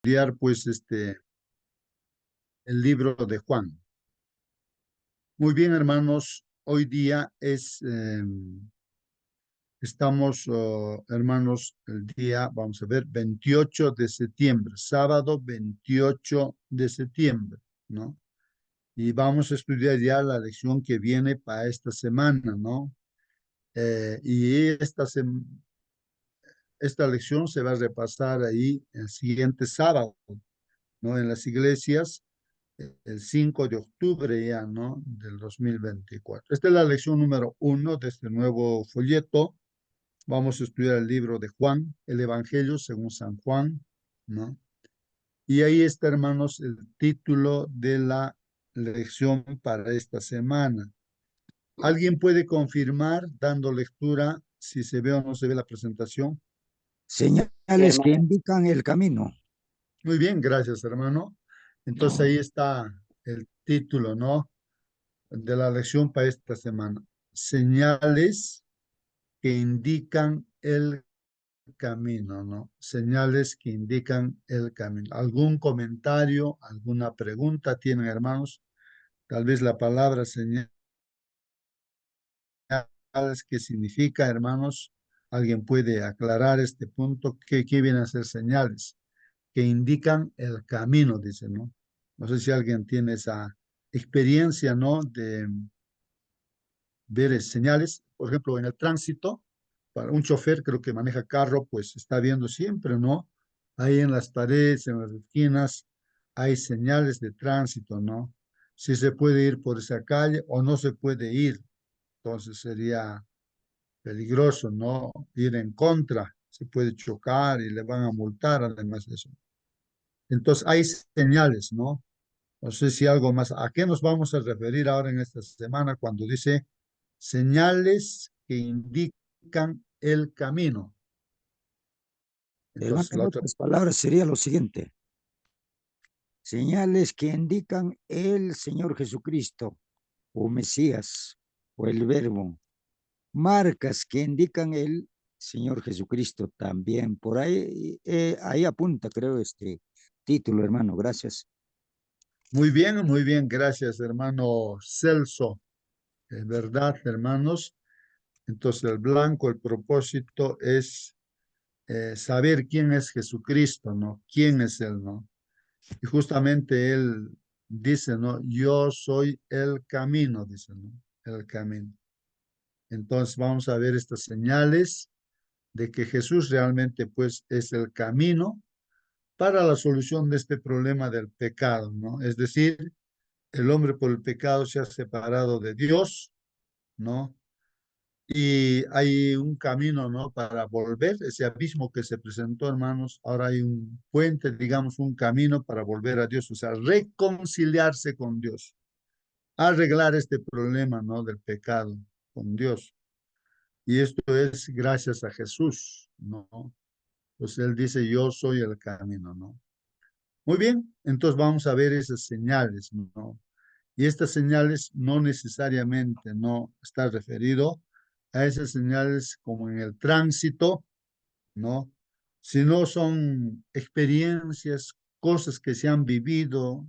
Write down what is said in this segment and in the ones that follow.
estudiar pues el libro de Juan. Muy bien, hermanos, hoy día estamos, hermanos, el día, vamos a ver, 28 de septiembre, sábado 28 de septiembre, ¿no? Y vamos a estudiar ya la lección que viene para esta semana, ¿no? Y esta lección se va a repasar ahí el siguiente sábado, ¿no? En las iglesias el 5 de octubre ya, ¿no? Del 2024. Esta es la lección número 1 de este nuevo folleto. Vamos a estudiar el libro de Juan, el Evangelio según San Juan, ¿no? Y ahí está, hermanos, el título de la lección para esta semana. ¿Alguien puede confirmar, dando lectura, si se ve o no se ve la presentación? Señales que indican el camino. Muy bien, gracias, hermano. Entonces ahí está el título, ¿no? De la lección para esta semana. Señales que indican el camino, ¿no? Señales que indican el camino. ¿Algún comentario, alguna pregunta tienen, hermanos? Tal vez la palabra señales, ¿qué significa, hermanos? ¿Alguien puede aclarar este punto? ¿Qué vienen a ser señales? Que indican el camino, dice, ¿no? No sé si alguien tiene esa experiencia, ¿no? De ver señales, por ejemplo, en el tránsito, para un chofer creo que maneja carro, pues está viendo siempre, ¿no? Ahí en las paredes, en las esquinas, hay señales de tránsito, ¿no? Si se puede ir por esa calle o no se puede ir, entonces sería peligroso, ¿no? Ir en contra, se puede chocar y le van a multar además de eso. Entonces hay señales, ¿no? No sé si algo más. ¿A qué nos vamos a referir ahora en esta semana cuando dice señales que indican el camino? Entonces, En la otra, otras palabras, sería lo siguiente. Señales que indican el Señor Jesucristo, o Mesías, o el Verbo. Marcas que indican el Señor Jesucristo también. Por ahí, ahí apunta, creo, este título, hermano. Gracias. muy bien, gracias, hermano Celso. Es verdad, hermanos. Entonces, el blanco, el propósito es saber quién es Jesucristo, ¿no? ¿Quién es Él, no? Y justamente Él dice, ¿no? Yo soy el camino, dice, ¿no? El camino. Entonces, vamos a ver estas señales de que Jesús realmente, pues, es el camino para la solución de este problema del pecado, ¿no? Es decir, el hombre por el pecado se ha separado de Dios, ¿no? Y hay un camino, ¿no? Para volver, ese abismo que se presentó, hermanos, ahora hay un puente, digamos, un camino para volver a Dios, o sea, reconciliarse con Dios, arreglar este problema, ¿no? Del pecado con Dios. Y esto es gracias a Jesús, ¿no? Pues Él dice, yo soy el camino, ¿no? Muy bien, entonces vamos a ver esas señales, ¿no? Y estas señales no necesariamente no está referido a esas señales como en el tránsito, ¿no? Sino son experiencias, cosas que se han vivido,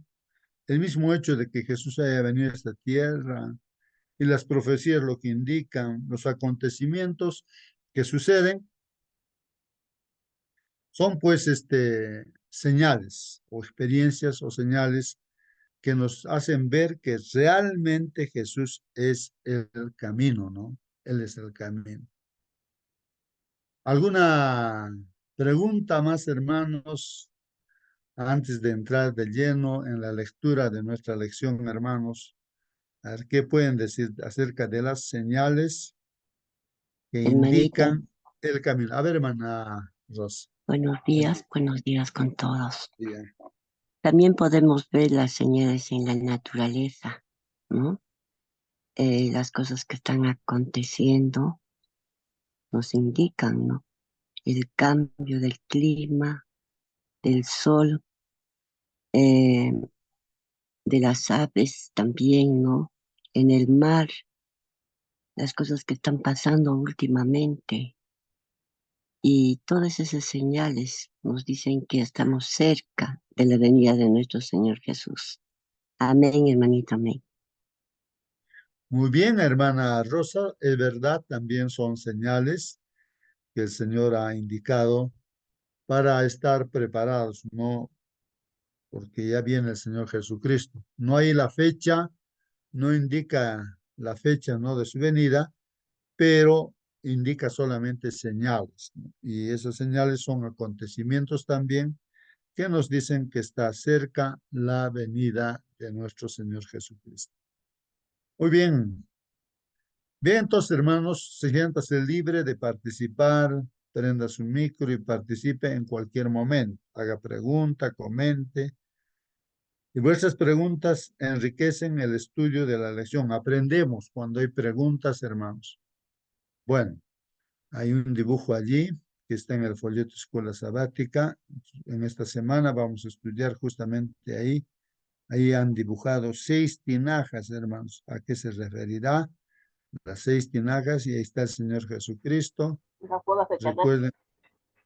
el mismo hecho de que Jesús haya venido a esta tierra y las profecías lo que indican, los acontecimientos que suceden, son pues señales o experiencias o señales que nos hacen ver que realmente Jesús es el camino, ¿no? Él es el camino. ¿Alguna pregunta más, hermanos, antes de entrar de lleno en la lectura de nuestra lección, hermanos? A ver, ¿qué pueden decir acerca de las señales que Hermanita, indican el camino? A ver, hermana Rosa. buenos días con todos. Bien. También podemos ver las señales en la naturaleza, ¿no? Las cosas que están aconteciendo nos indican, ¿no? El cambio del clima, del sol, eh, de las aves también, ¿no? En el mar, las cosas que están pasando últimamente. Y todas esas señales nos dicen que estamos cerca de la venida de nuestro Señor Jesús. Amén, hermanita, amén. Muy bien, hermana Rosa, es verdad, también son señales que el Señor ha indicado para estar preparados, ¿no? Porque ya viene el Señor Jesucristo. No hay la fecha, no indica la fecha, ¿no? De su venida, pero indica solamente señales, ¿no? Y esas señales son acontecimientos también que nos dicen que está cerca la venida de nuestro Señor Jesucristo. Muy bien. Bien, entonces, hermanos, siéntase libre de participar, prenda su micro y participe en cualquier momento. Haga pregunta, comente. Y vuestras preguntas enriquecen el estudio de la lección. Aprendemos cuando hay preguntas, hermanos. Bueno, hay un dibujo allí que está en el folleto Escuela Sabática. En esta semana vamos a estudiar justamente ahí. Ahí han dibujado 6 tinajas, hermanos. ¿A qué se referirá? Las 6 tinajas, y ahí está el Señor Jesucristo. Las bodas de Caná. Recuerden,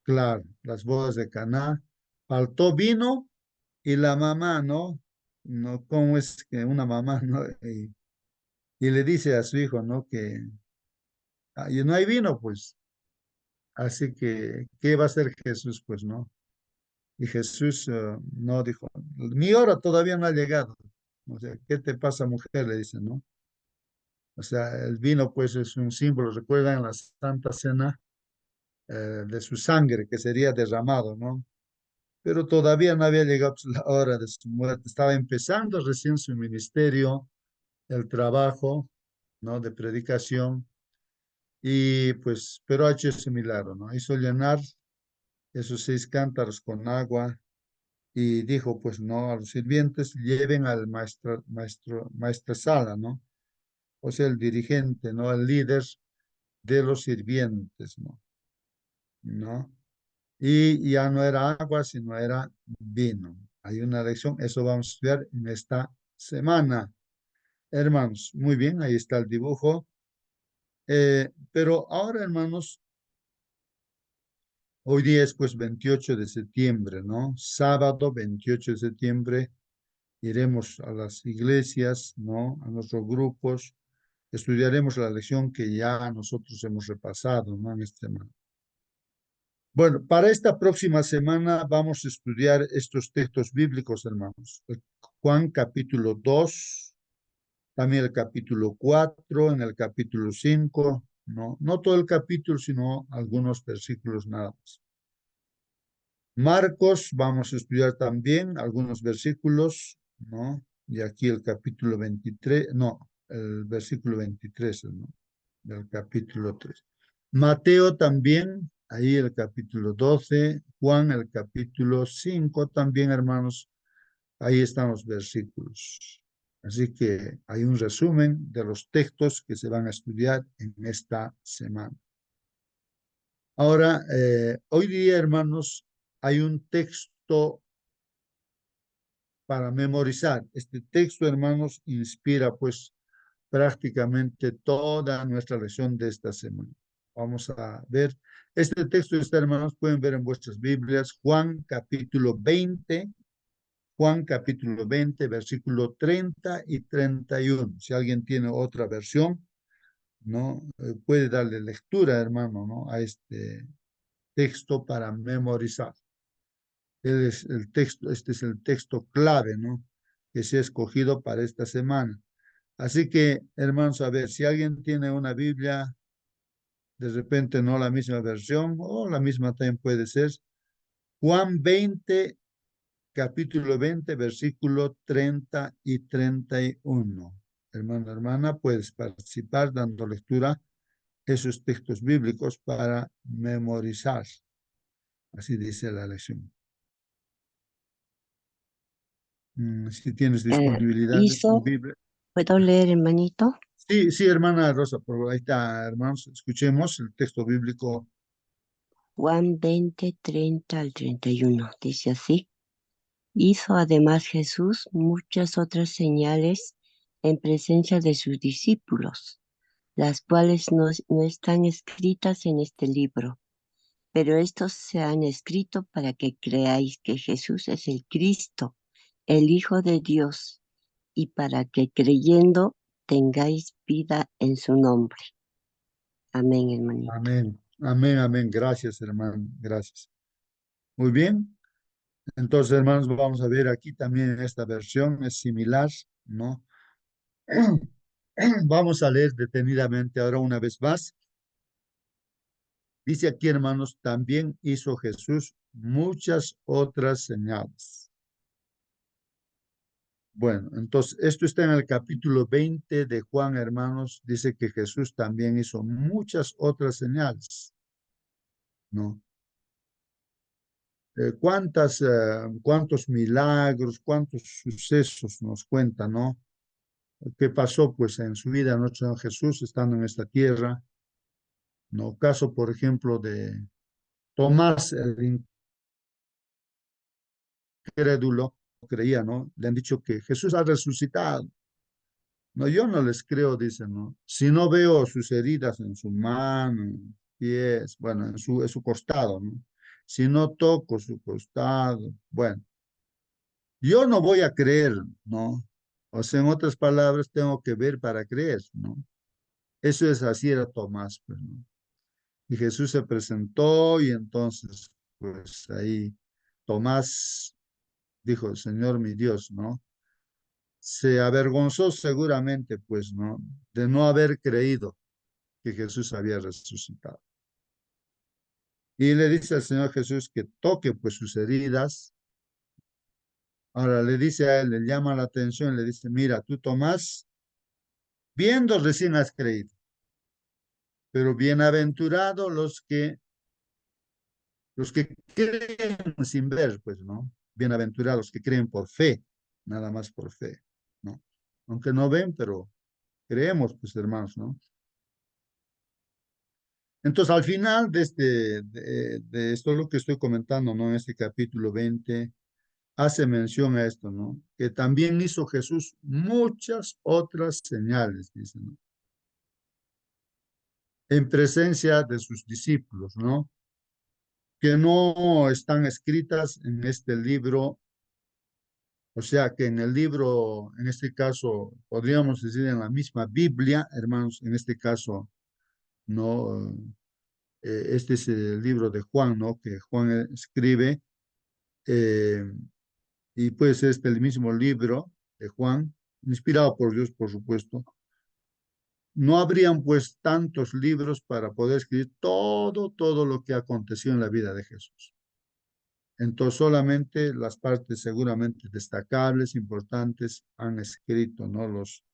claro, las bodas de Caná. Faltó vino y la mamá, ¿no? No, ¿cómo es que una mamá, ¿no? Y le dice a su hijo, ¿no? Que y no hay vino, pues. Así que, ¿qué va a hacer Jesús? Pues no. Y Jesús no dijo, mi hora todavía no ha llegado. O sea, ¿qué te pasa, mujer? Le dice, ¿no? O sea, el vino, pues, es un símbolo. Recuerdan la Santa Cena de su sangre que sería derramado, ¿no? Pero todavía no había llegado, pues, la hora de su muerte. Estaba empezando recién su ministerio, el trabajo, ¿no? De predicación. Y pues, pero ha hecho ese milagro, ¿no? Hizo llenar esos 6 cántaros con agua y dijo, pues, no, a los sirvientes lleven al maestresala, ¿no? O sea, el dirigente, ¿no? El líder de los sirvientes, ¿no? ¿No? Y ya no era agua, sino era vino. Hay una lección, eso vamos a estudiar en esta semana. Hermanos, muy bien, ahí está el dibujo. Pero ahora, hermanos, hoy día es pues 28 de septiembre, ¿no? Sábado 28 de septiembre iremos a las iglesias, ¿no? A nuestros grupos, estudiaremos la lección que ya nosotros hemos repasado, ¿no? En esta semana. Bueno, para esta próxima semana vamos a estudiar estos textos bíblicos, hermanos. Juan capítulo 2, también el capítulo 4, en el capítulo 5, ¿no? No todo el capítulo, sino algunos versículos nada más. Marcos, vamos a estudiar también algunos versículos, ¿no? Y aquí el capítulo 23, no, el versículo 23, ¿no? Del capítulo 3. Mateo también, ahí el capítulo 12, Juan el capítulo 5 también, hermanos, ahí están los versículos. Así que hay un resumen de los textos que se van a estudiar en esta semana. Ahora, hoy día, hermanos, hay un texto para memorizar. Este texto, hermanos, inspira pues prácticamente toda nuestra lección de esta semana. Vamos a ver. Este texto está, hermanos, pueden ver en vuestras Biblias, Juan capítulo 20, versículo 30 y 31. Si alguien tiene otra versión, ¿no? Puede darle lectura, hermano, ¿no? A este texto para memorizar. El texto, este es el texto clave, ¿no? Que se ha escogido para esta semana. Así que, hermanos, a ver, si alguien tiene una Biblia, de repente no la misma versión, o la misma también puede ser, Juan 20, capítulo 20, versículo 30 y 31. Hermano, hermana, puedes participar dando lectura a esos textos bíblicos para memorizar. Así dice la lección. Si tienes disponibilidad de tu Hizo, Biblia. ¿puedo leer, hermanito? Sí, sí, hermana Rosa, por ahí está, hermanos, escuchemos el texto bíblico. Juan 20, 30 al 31. Dice así. Hizo además Jesús muchas otras señales en presencia de sus discípulos, las cuales no están escritas en este libro. pero estos se han escrito para que creáis que Jesús es el Cristo, el Hijo de Dios, y para que creyendo tengáis vida en su nombre. Amén, hermanito. Amén, amén, amén. Gracias, hermano, gracias. Muy bien. Entonces, hermanos, vamos a ver aquí también en esta versión, es similar, ¿no? Vamos a leer detenidamente ahora una vez más. Dice aquí, hermanos, también hizo Jesús muchas otras señales. Bueno, entonces esto está en el capítulo 20 de Juan, hermanos. Dice que Jesús también hizo muchas otras señales, ¿no? ¿Cuántos milagros, cuántos sucesos nos cuenta, ¿no? ¿Qué pasó, pues, en su vida, nuestro Señor Jesús, estando en esta tierra? ¿No? Caso, por ejemplo, de Tomás, el incrédulo, creía, ¿no? Le han dicho que Jesús ha resucitado. No, yo no les creo, dicen, ¿no? Si no veo sus heridas en su mano, pies, bueno, en su costado, ¿no? Si no toco su costado, bueno, yo no voy a creer, ¿no? O sea, en otras palabras, tengo que ver para creer, ¿no? Eso es así era Tomás, pues, ¿no? Y Jesús se presentó y entonces, pues ahí Tomás dijo, Señor mi Dios, ¿no? Se avergonzó seguramente, pues, ¿no? De no haber creído que Jesús había resucitado. Y le dice al Señor Jesús que toque, pues, sus heridas. Ahora le dice a él, le llama la atención, le dice, mira, tú Tomás, viendo recién has creído, pero bienaventurados los que creen sin ver, pues, ¿no? Bienaventurados que creen por fe, nada más por fe, ¿no? Aunque no ven, pero creemos, pues, hermanos, ¿no? Entonces, al final de esto lo que estoy comentando, ¿no? En este capítulo 20, hace mención a esto, ¿no? Que también hizo Jesús muchas otras señales, dice, ¿no? En presencia de sus discípulos, ¿no? Que no están escritas en este libro, o sea, que en el libro, en este caso, podríamos decir en la misma Biblia, hermanos, en este caso, ¿no? Este es el libro de Juan, ¿no? Que Juan escribe, eh, y pues este el mismo libro de Juan, inspirado por Dios, por supuesto. No habrían pues tantos libros para poder escribir todo lo que aconteció en la vida de Jesús. Entonces solamente las partes seguramente destacables, importantes, han escrito, ¿no? Los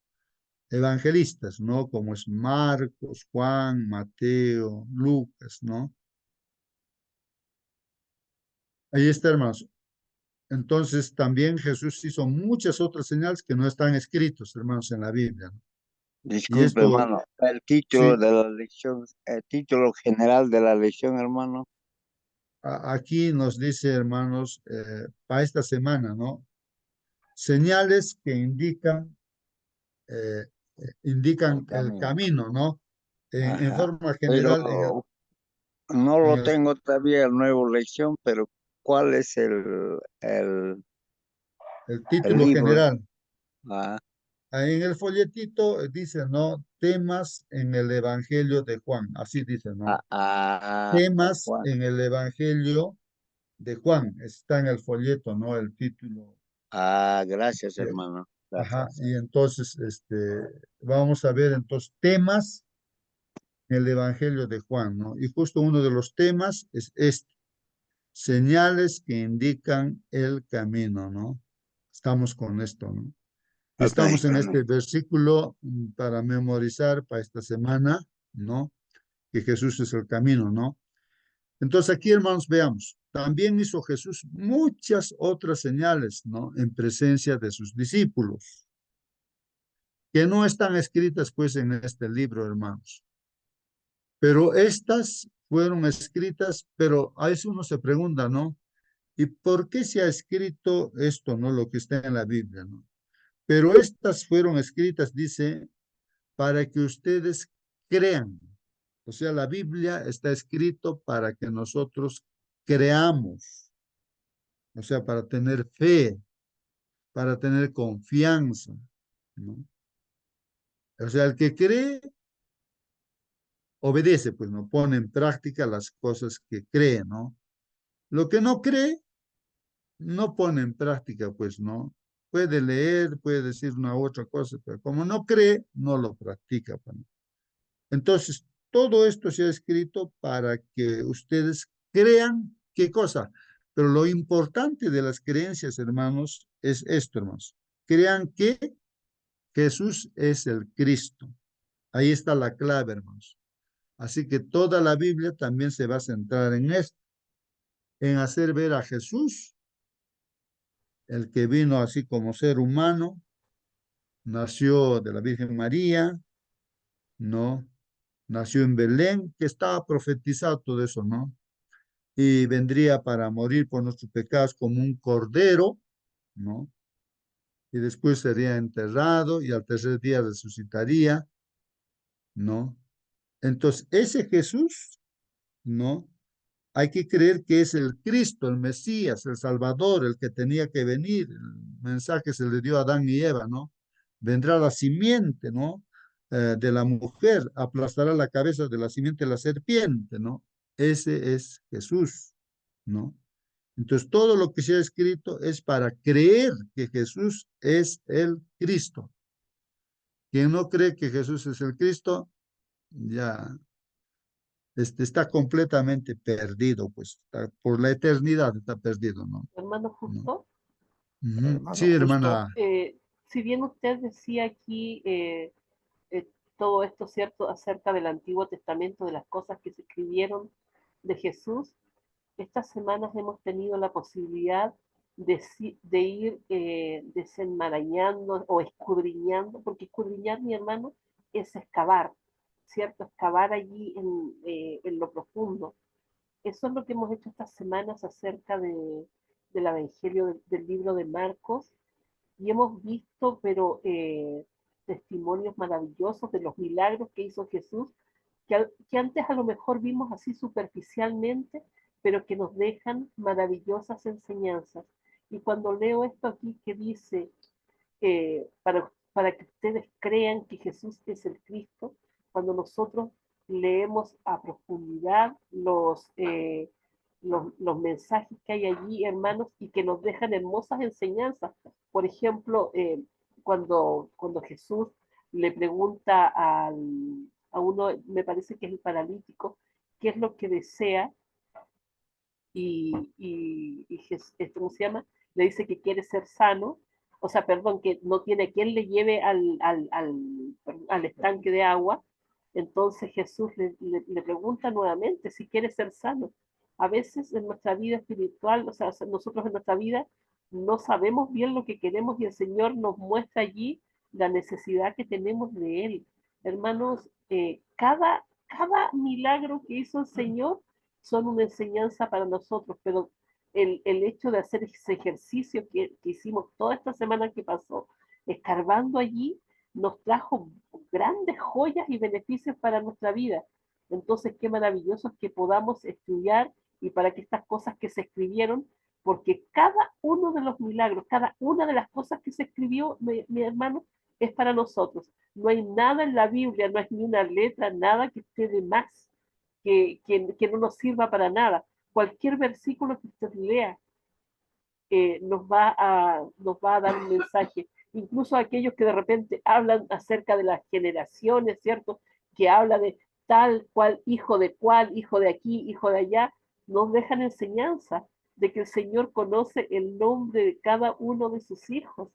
evangelistas, ¿no? Como es Marcos, Juan, Mateo, Lucas, ¿no? Ahí está, hermanos. Entonces también Jesús hizo muchas otras señales que no están escritos, hermanos, en la Biblia, ¿no? Y Disculpe, esto, hermano, el título sí, de la lección, el título general de la lección, hermano. aquí nos dice, hermanos, para esta semana, ¿no? Señales que eh, El indican el camino. camino, ¿no? En Ajá. forma Pero general, no en lo el, tengo todavía el nuevo lección, pero ¿cuál es el el título libro? general. Ah, Ahí en el folletito dice, ¿no? Temas en el Evangelio de Juan, así dice, ¿no? Temas Juan. en el Evangelio de Juan, está en el folleto, ¿no? El título. Gracias, eh, hermano. Ajá, Gracias. y entonces, vamos a ver entonces temas en el Evangelio de Juan, ¿no? Y justo uno de los temas es este, señales que indican el camino, ¿no? Estamos con esto, ¿no? Y Ok. estamos en este versículo para memorizar para esta semana, ¿no? Que Jesús es el camino, ¿no? Entonces aquí, hermanos, veamos. También hizo Jesús muchas otras señales, ¿no? En presencia de sus discípulos, que no están escritas, pues, en este libro, hermanos. Pero estas fueron escritas, pero a eso uno se pregunta, ¿no? ¿Y por qué se ha escrito esto, no? Lo que está en la Biblia, ¿no? Pero estas fueron escritas, dice, para que ustedes crean, O sea, la Biblia está escrito para que nosotros creamos, o sea, para tener fe, para tener confianza, ¿no? O sea, el que cree, obedece, pues no pone en práctica las cosas que cree, ¿no? Lo que no cree, no pone en práctica, pues no. Puede leer, puede decir una u otra cosa, pero como no cree, no lo practica, pues, ¿no? Entonces, todo esto se ha escrito para que ustedes crean qué cosa. Pero lo importante de las creencias, hermanos, es esto, hermanos. Crean que Jesús es el Cristo. Ahí está la clave, hermanos. Así que toda la Biblia también se va a centrar en esto, en hacer ver a Jesús, el que vino así como ser humano, nació de la Virgen María, ¿no? Nació en Belén, que estaba profetizado todo eso, ¿no? Y vendría para morir por nuestros pecados como un cordero, ¿no? Y después sería enterrado y al tercer día resucitaría, ¿no? Entonces, ese Jesús, ¿no? Hay que creer que es el Cristo, el Mesías, el Salvador, el que tenía que venir. El mensaje se le dio a Adán y Eva, ¿no? Vendrá la simiente, ¿no? De la mujer, aplastará la cabeza de la simiente de la serpiente, ¿no? Ese es Jesús, ¿no? Entonces, todo lo que se ha escrito es para creer que Jesús es el Cristo. Quien no cree que Jesús es el Cristo, ya está completamente perdido, pues por la eternidad está perdido, ¿no? Hermano ¿No? Justo, Ujú. Hermano Sí, Justo, hermana. si bien usted decía aquí todo esto, ¿cierto?, acerca del Antiguo Testamento, de las cosas que se escribieron de Jesús, estas semanas hemos tenido la posibilidad de ir desenmarañando o escudriñando, porque escudriñar, mi hermano, es excavar, ¿cierto? Excavar allí en lo profundo. Eso es lo que hemos hecho estas semanas acerca del Evangelio del libro de Marcos y hemos visto, pero testimonios maravillosos de los milagros que hizo Jesús, que antes a lo mejor vimos así superficialmente, pero que nos dejan maravillosas enseñanzas. Y cuando leo esto aquí que dice, para que ustedes crean que Jesús es el Cristo, cuando nosotros leemos a profundidad los mensajes que hay allí, hermanos, y que nos dejan hermosas enseñanzas. Por ejemplo, cuando Jesús le pregunta a uno, me parece que es el paralítico, qué es lo que desea, ¿cómo se llama? Le dice que quiere ser sano, o sea, perdón, que no tiene quien le lleve al estanque de agua. Entonces Jesús le pregunta nuevamente si quiere ser sano. A veces en nuestra vida espiritual, o sea, nosotros en nuestra vida no sabemos bien lo que queremos y el Señor nos muestra allí la necesidad que tenemos de Él. Hermanos, cada milagro que hizo el Señor son una enseñanza para nosotros, pero el hecho de hacer ese ejercicio que hicimos toda esta semana que pasó, escarbando allí, nos trajo grandes joyas y beneficios para nuestra vida. Entonces, qué maravilloso es que podamos estudiar y para que estas cosas que se escribieron, porque cada uno de los milagros, cada una de las cosas que se escribió, mi hermano, es para nosotros. No hay nada en la Biblia, no es ni una letra, nada que esté de más, que no nos sirva para nada. Cualquier versículo que usted lea nos va a dar un mensaje. Incluso aquellos que de repente hablan acerca de las generaciones, ¿cierto? Que habla de tal cual, hijo de aquí, hijo de allá, nos dejan enseñanza de que el Señor conoce el nombre de cada uno de sus hijos.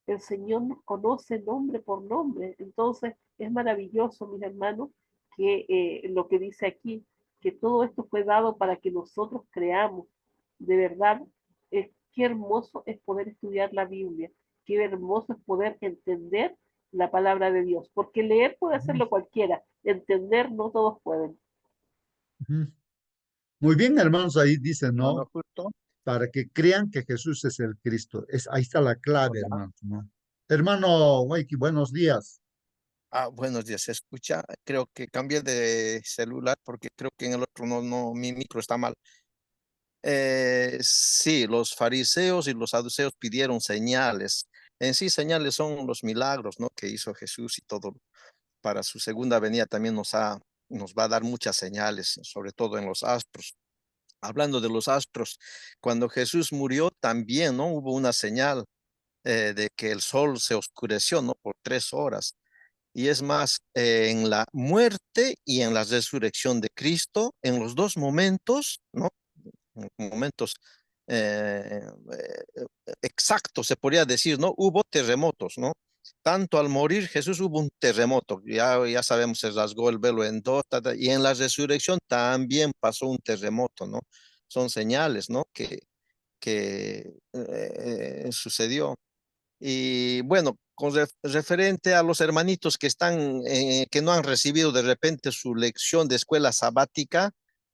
El Señor nos conoce nombre por nombre. Entonces es maravilloso, mis hermanos, que lo que dice aquí, que todo esto fue dado para que nosotros creamos. De verdad, qué hermoso es poder estudiar la Biblia, qué hermoso es poder entender la palabra de Dios, porque leer puede hacerlo cualquiera, entender no todos pueden. Ujú. Muy bien, hermanos, ahí dice, Hermano ¿no? Justo, Para que crean que Jesús es el Cristo. Ahí está la clave, hola. hermanos, ¿no? Hermano Waiki, buenos días. Buenos días, ¿se escucha? Creo que cambié de celular porque creo que en el otro mi micro está mal. Sí, los fariseos y los saduceos pidieron señales. En sí, señales son los milagros, ¿no? Que hizo Jesús y todo. Para su segunda venida también nos va a dar muchas señales, sobre todo en los astros. Hablando de los astros, cuando Jesús murió también, ¿no? Hubo una señal de que el sol se oscureció, ¿no? Por 3 horas. Y es más, en la muerte y en la resurrección de Cristo, en los dos momentos, ¿no? Momentos eh, exactos, se podría decir, ¿no? Hubo terremotos, ¿no? Tanto al morir Jesús hubo un terremoto, ya sabemos, se rasgó el velo en dos, y en la resurrección también pasó un terremoto, ¿no? Son señales, ¿no? Que sucedió. Y bueno, con referente a los hermanitos que están, que no han recibido de repente su lección de escuela sabática,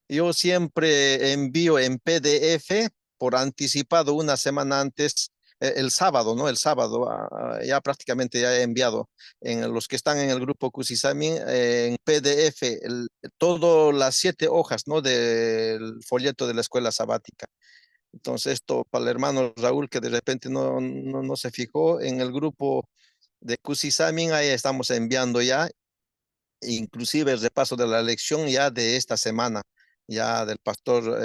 yo siempre envío en PDF por anticipado una semana antes, el sábado, ¿no? El sábado, ya prácticamente ya he enviado en los que están en el grupo Kusisami, en PDF, todas las 7 hojas, ¿no? Del folleto de la escuela sabática. Entonces, esto para el hermano Raúl, que de repente no se fijó en el grupo de Cusisamin, ahí estamos enviando ya, inclusive el repaso de la lección ya de esta semana, ya del pastor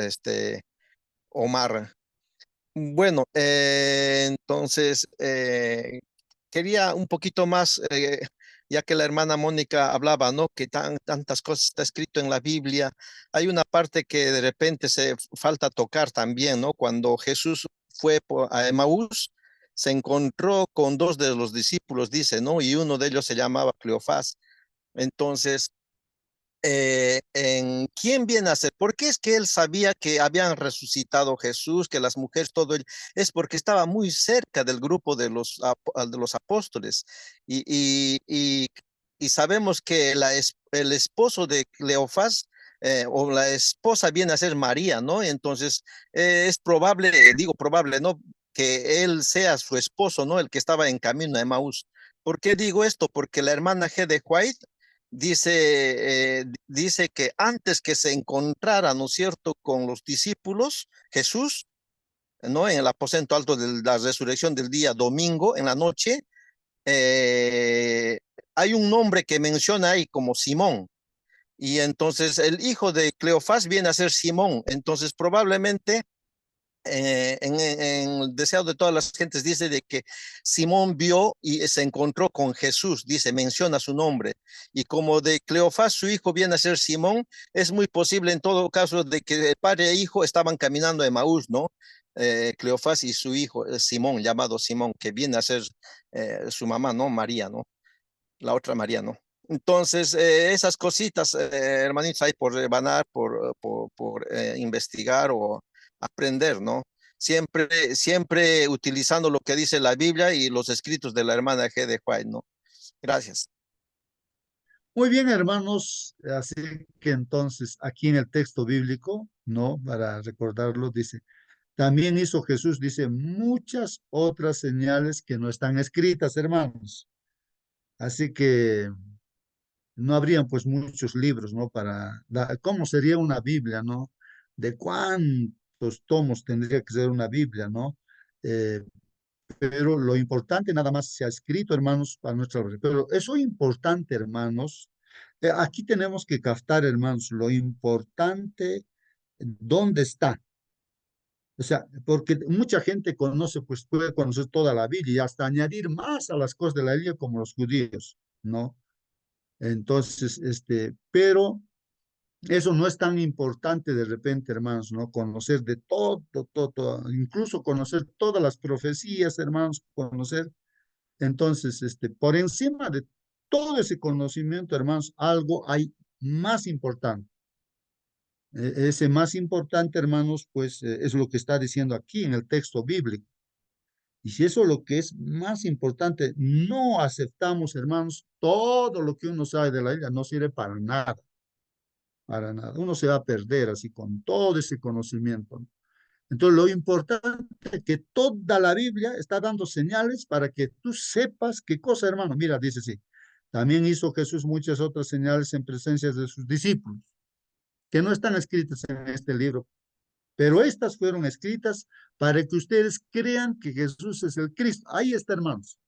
Omar. Bueno, entonces quería un poquito más, ya que la hermana Mónica hablaba, ¿no? Que tantas cosas está escrito en la Biblia. Hay una parte que de repente se falta tocar también, ¿no? Cuando Jesús fue a Emaús, se encontró con dos de los discípulos, dice, ¿no? Y uno de ellos se llamaba Cleofás. Entonces, en quién viene a ser. ¿Por qué es que él sabía que habían resucitado Jesús, que las mujeres, todo ello? Es porque estaba muy cerca del grupo de los apóstoles. Y, y, y, y sabemos que el esposo de Cleofás o la esposa viene a ser María, ¿no? Entonces es probable, digo probable, ¿no? Que él sea su esposo, ¿no? El que estaba en camino a Emaús. ¿Por qué digo esto? Porque la hermana G. de White dice que antes que se encontrara, ¿no es cierto?, con los discípulos, Jesús, ¿no? En el aposento alto de la resurrección del día domingo, en la noche, eh, hay un nombre que menciona ahí como Simón. Y entonces el hijo de Cleofás viene a ser Simón. Entonces probablemente en el deseo de todas las gentes dice de que Simón vio y se encontró con Jesús, dice, menciona su nombre. Y como de Cleofás su hijo viene a ser Simón, es muy posible en todo caso de que el padre e hijo estaban caminando a Emaús, ¿no? Cleofás y su hijo Simón, llamado Simón, que viene a ser su mamá, ¿no? María, ¿no? La otra María, ¿no? Entonces, esas cositas, hermanitos, hay por rebanar, por investigar o aprender, ¿no? Siempre utilizando lo que dice la Biblia y los escritos de la hermana G. de White, ¿no? Gracias. Muy bien, hermanos, así que entonces aquí en el texto bíblico, ¿no? Para recordarlo, dice, también hizo Jesús, dice, muchas otras señales que no están escritas, hermanos. Así que no habrían pues muchos libros, ¿no? ¿Cómo sería una Biblia, ¿no? ¿De cuántos tomos tendría que ser una Biblia, ¿no? Eh, pero lo importante nada más se ha escrito, hermanos, para nuestra vida. Pero eso importante, hermanos, aquí tenemos que captar, hermanos, lo importante, ¿dónde está? O sea, porque mucha gente conoce, pues puede conocer toda la Biblia y hasta añadir más a las cosas de la Biblia como los judíos, ¿no? Entonces, pero eso no es tan importante de repente, hermanos, ¿no? Conocer de todo, incluso conocer todas las profecías, hermanos, conocer. Entonces, por encima de todo ese conocimiento, hermanos, algo hay más importante. Ese más importante, hermanos, pues es lo que está diciendo aquí en el texto bíblico. Y si eso es lo que es más importante, no aceptamos, hermanos, todo lo que uno sabe de la Biblia, no sirve para nada, para nada. Uno se va a perder así con todo ese conocimiento, ¿no? Entonces, lo importante es que toda la Biblia está dando señales para que tú sepas qué cosa, hermano. Mira, dice así, También hizo Jesús muchas otras señales en presencia de sus discípulos, que no están escritas en este libro, pero estas fueron escritas para que ustedes crean que Jesús es el Cristo. Ahí está, hermanos.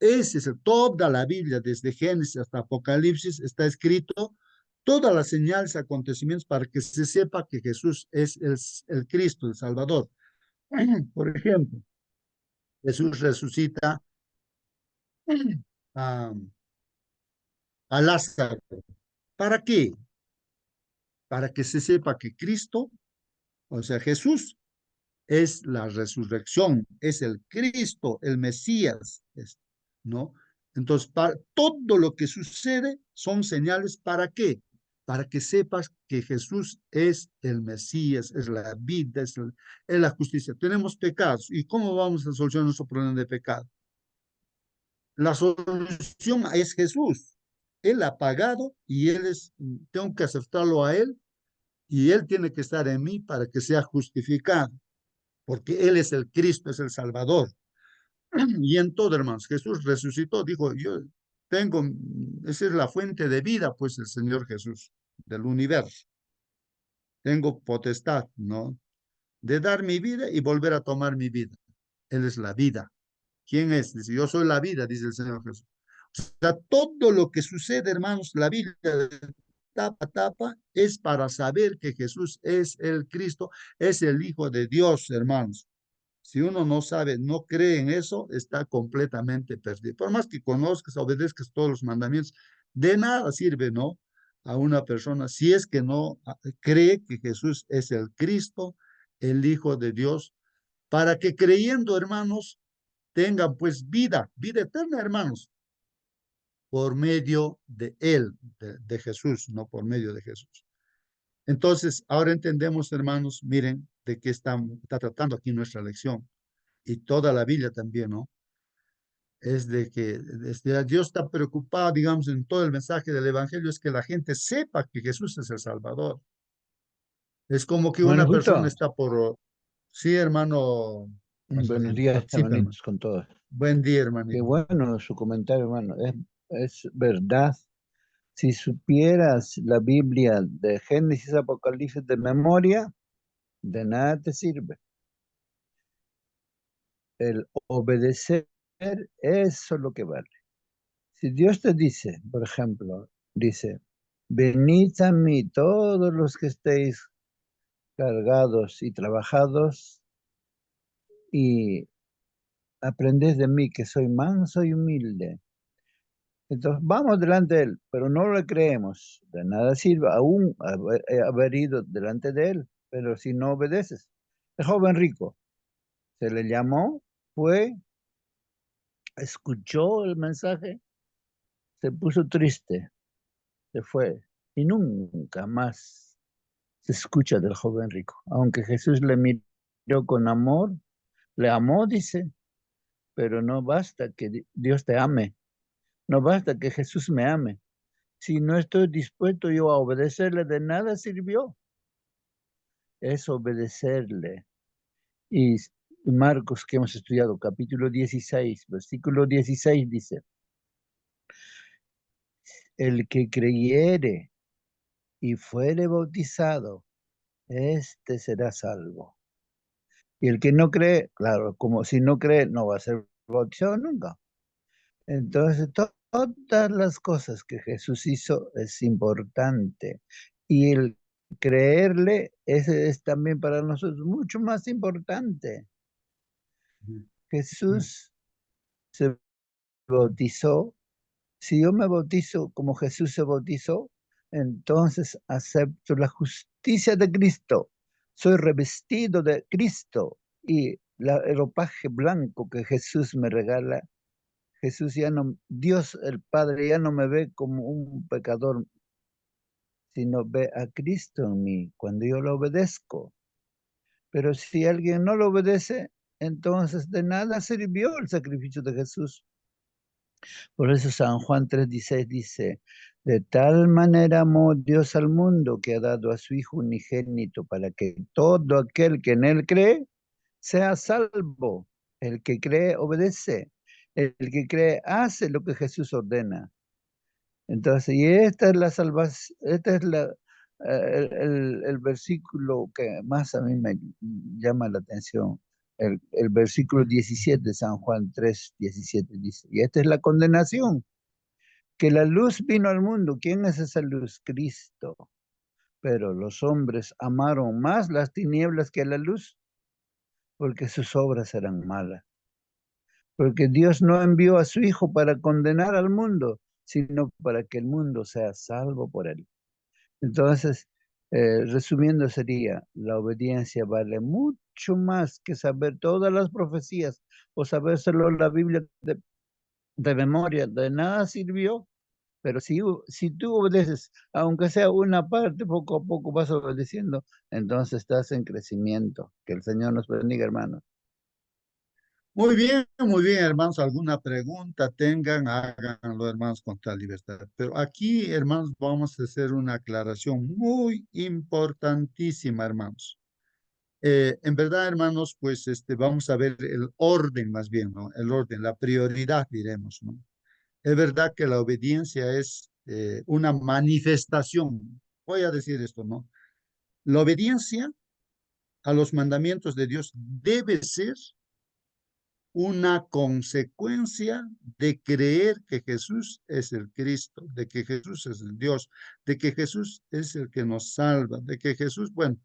Ese es toda la Biblia, desde Génesis hasta Apocalipsis, está escrito todas las señales, acontecimientos para que se sepa que Jesús es el Cristo, el Salvador. Por ejemplo, Jesús resucita a, a Lázaro. ¿Para qué? Para que se sepa que Cristo, o sea, Jesús, es la resurrección, es el Cristo, el Mesías, ¿no? Entonces, todo lo que sucede son señales. ¿Para qué? Para que sepas que Jesús es el Mesías, es la vida, es la justicia. Tenemos pecados. ¿Y cómo vamos a solucionar nuestro problema de pecado? La solución es Jesús. Él ha pagado y tengo que aceptarlo a Él y Él tiene que estar en mí para que sea justificado, porque Él es el Cristo, es el Salvador. Y en todo, hermanos, Jesús resucitó, dijo, yo tengo, esa es la fuente de vida, pues el Señor Jesús, del universo. Tengo potestad, ¿no? De dar mi vida y volver a tomar mi vida. Él es la vida. ¿Quién es? Dice, yo soy la vida, dice el Señor Jesús. O sea, todo lo que sucede, hermanos, la Biblia tapa, tapa, es para saber que Jesús es el Cristo, es el Hijo de Dios, hermanos. Si uno no sabe, no cree en eso, está completamente perdido. Por más que conozcas, obedezcas todos los mandamientos, de nada sirve, ¿no? A una persona si es que no cree que Jesús es el Cristo, el Hijo de Dios, para que creyendo, hermanos, tengan pues vida eterna, hermanos, por medio de Él, de Jesús, no por medio de Jesús. Entonces, ahora entendemos, hermanos, miren de qué está tratando aquí nuestra lección y toda la Biblia también, ¿no? Es de que Dios está preocupado, digamos, en todo el mensaje del Evangelio, es que la gente sepa que Jesús es el Salvador. Es como que Bueno, una persona justo. está sí, hermano, Buenos días, participa, hermano. hermanitos, con todos. Buen día, Qué hermanito. bueno su comentario, hermano. Es verdad. Si supieras la Biblia de Génesis, Apocalipsis de memoria, de nada te sirve. El obedecer, eso es lo que vale. Si Dios te dice, por ejemplo, dice, venid a mí todos los que estéis cargados y trabajados y aprended de mí que soy manso y humilde. Entonces vamos delante de él, pero no le creemos. De nada sirve aún haber ido delante de él, pero si no obedeces. El joven rico se le llamó, fue, escuchó el mensaje, se puso triste, se fue y nunca más se escucha del joven rico. Aunque Jesús le miró con amor, le amó, dice, pero no basta que Dios te ame, no basta que Jesús me ame. Si no estoy dispuesto yo a obedecerle, de nada sirvió. Es obedecerle. Y Marcos, que hemos estudiado, capítulo 16, versículo 16 dice, el que creyere y fuere bautizado, este será salvo. Y el que no cree, claro, como si no cree, no va a ser bautizado nunca. Entonces, todas las cosas que Jesús hizo es importante. Y el creerle, ese es también para nosotros mucho más importante. Jesús se bautizó. Si yo me bautizo como Jesús se bautizó, entonces acepto la justicia de Cristo. Soy revestido de Cristo y el ropaje blanco que Jesús me regala. Jesús ya no, Dios el Padre ya no me ve como un pecador, sino ve a Cristo en mí cuando yo lo obedezco. Pero si alguien no lo obedece, entonces de nada sirvió el sacrificio de Jesús. Por eso San Juan 3:16 dice, de tal manera amó Dios al mundo que ha dado a su Hijo unigénito para que todo aquel que en él cree sea salvo. El que cree obedece. El que cree hace lo que Jesús ordena. Entonces, y esta es la salvación, este es el versículo que más a mí me llama la atención. El versículo 17 de San Juan 3:17 dice, y esta es la condenación, que la luz vino al mundo. ¿Quién es esa luz? Cristo. Pero los hombres amaron más las tinieblas que la luz, porque sus obras eran malas. Porque Dios no envió a su Hijo para condenar al mundo, sino para que el mundo sea salvo por él. Entonces, resumiendo sería, la obediencia vale mucho más que saber todas las profecías o saber solo la Biblia de memoria. De nada sirvió, pero si tú obedeces, aunque sea una parte, poco a poco vas obedeciendo, entonces estás en crecimiento. Que el Señor nos bendiga, hermanos. Muy bien, hermanos. ¿Alguna pregunta tengan? Háganlo, hermanos, con toda libertad. Pero aquí, hermanos, vamos a hacer una aclaración muy importantísima, hermanos. En verdad, hermanos, pues vamos a ver el orden más bien, ¿no? El orden, la prioridad, diremos, ¿no? Es verdad que la obediencia es una manifestación. Voy a decir esto, ¿no? La obediencia a los mandamientos de Dios debe ser una consecuencia de creer que Jesús es el Cristo, de que Jesús es el Dios, de que Jesús es el que nos salva, de que Jesús, bueno,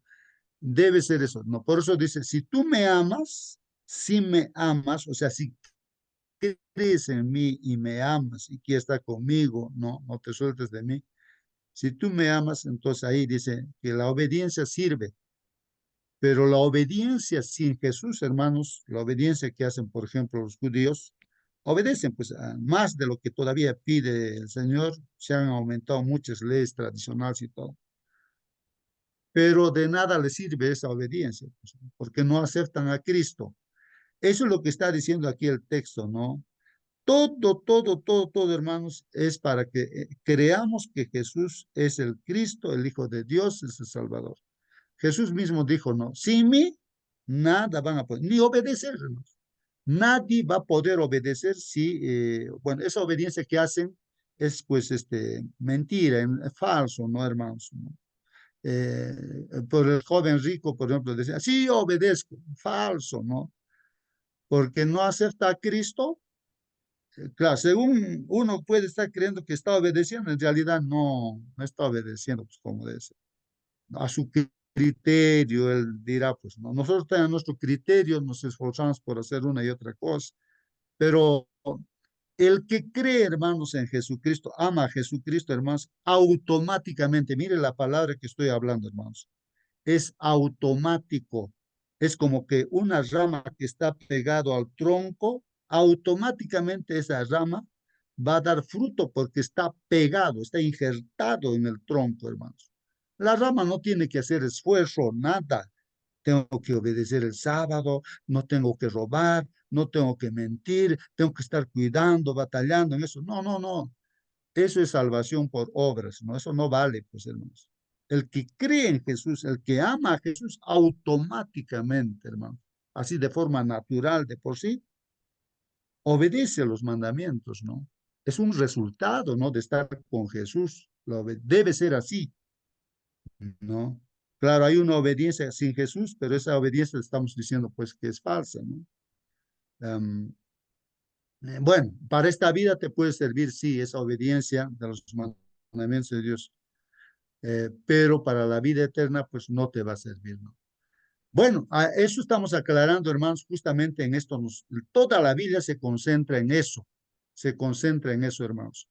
debe ser eso, ¿no? Por eso dice, si tú me amas, si me amas, o sea, si crees en mí y me amas y quieres estar conmigo, no, no te sueltes de mí. Si tú me amas, entonces ahí dice que la obediencia sirve. Pero la obediencia sin Jesús, hermanos, la obediencia que hacen, por ejemplo, los judíos, obedecen pues más de lo que todavía pide el Señor. Se han aumentado muchas leyes tradicionales y todo. Pero de nada les sirve esa obediencia, pues, porque no aceptan a Cristo. Eso es lo que está diciendo aquí el texto, ¿no? Todo, hermanos, es para que creamos que Jesús es el Cristo, el Hijo de Dios, es el Salvador. Jesús mismo dijo, no, sin mí nada van a poder, ni obedecer, hermanos. Nadie va a poder obedecer si, bueno, esa obediencia que hacen es pues mentira, falso, ¿no, hermanos? ¿No? Por el joven rico, por ejemplo, decía, sí, obedezco, falso, ¿no? Porque no acepta a Cristo. Claro, según uno puede estar creyendo que está obedeciendo, en realidad no está obedeciendo pues, como debe ser. A su criterio, él dirá, pues no, nosotros tenemos nuestro criterio, nos esforzamos por hacer una y otra cosa, pero el que cree, hermanos, en Jesucristo, ama a Jesucristo, hermanos, automáticamente, mire la palabra que estoy hablando, hermanos, es automático. Es como que una rama que está pegado al tronco, automáticamente esa rama va a dar fruto porque está pegado, está injertado en el tronco, hermanos. La rama no tiene que hacer esfuerzo, nada. Tengo que obedecer el sábado, no tengo que robar, no tengo que mentir, tengo que estar cuidando, batallando en eso. No. Eso es salvación por obras, ¿no? Eso no vale, pues, hermanos. El que cree en Jesús, el que ama a Jesús, automáticamente, hermano, así de forma natural de por sí, obedece a los mandamientos, ¿no? Es un resultado, ¿no? De estar con Jesús. Debe ser así, ¿no? Claro, hay una obediencia sin Jesús, pero esa obediencia estamos diciendo, pues, que es falsa, ¿no? Bueno, para esta vida te puede servir, sí, esa obediencia de los mandamientos de Dios, pero para la vida eterna, pues no te va a servir, ¿no? Bueno, a eso estamos aclarando, hermanos, justamente en esto, toda la Biblia se concentra en eso, hermanos.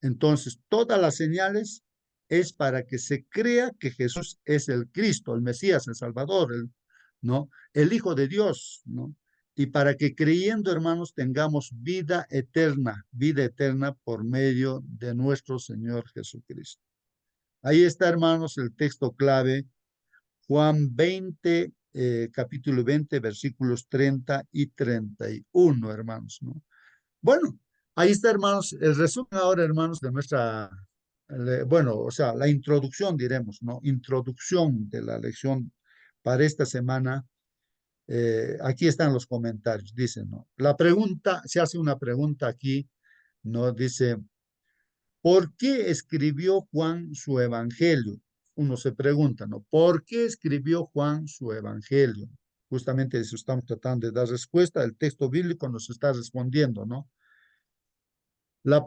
Entonces, todas las señales es para que se crea que Jesús es el Cristo, el Mesías, el Salvador, ¿no? El Hijo de Dios, ¿no? Y para que creyendo, hermanos, tengamos vida eterna por medio de nuestro Señor Jesucristo. Ahí está, hermanos, el texto clave, Juan 20, capítulo 20, versículos 30 y 31, hermanos, ¿no? Bueno, ahí está, hermanos, el resumen ahora, hermanos, de nuestra, bueno, o sea, la introducción, diremos, ¿no? Introducción de la lección para esta semana. Aquí están los comentarios, dicen, ¿no? La pregunta, se hace una pregunta aquí, ¿no? Dice, ¿Por qué escribió Juan su evangelio? Uno se pregunta, ¿no? ¿Por qué escribió Juan su evangelio? Justamente eso estamos tratando de dar respuesta. El texto bíblico nos está respondiendo, ¿no? La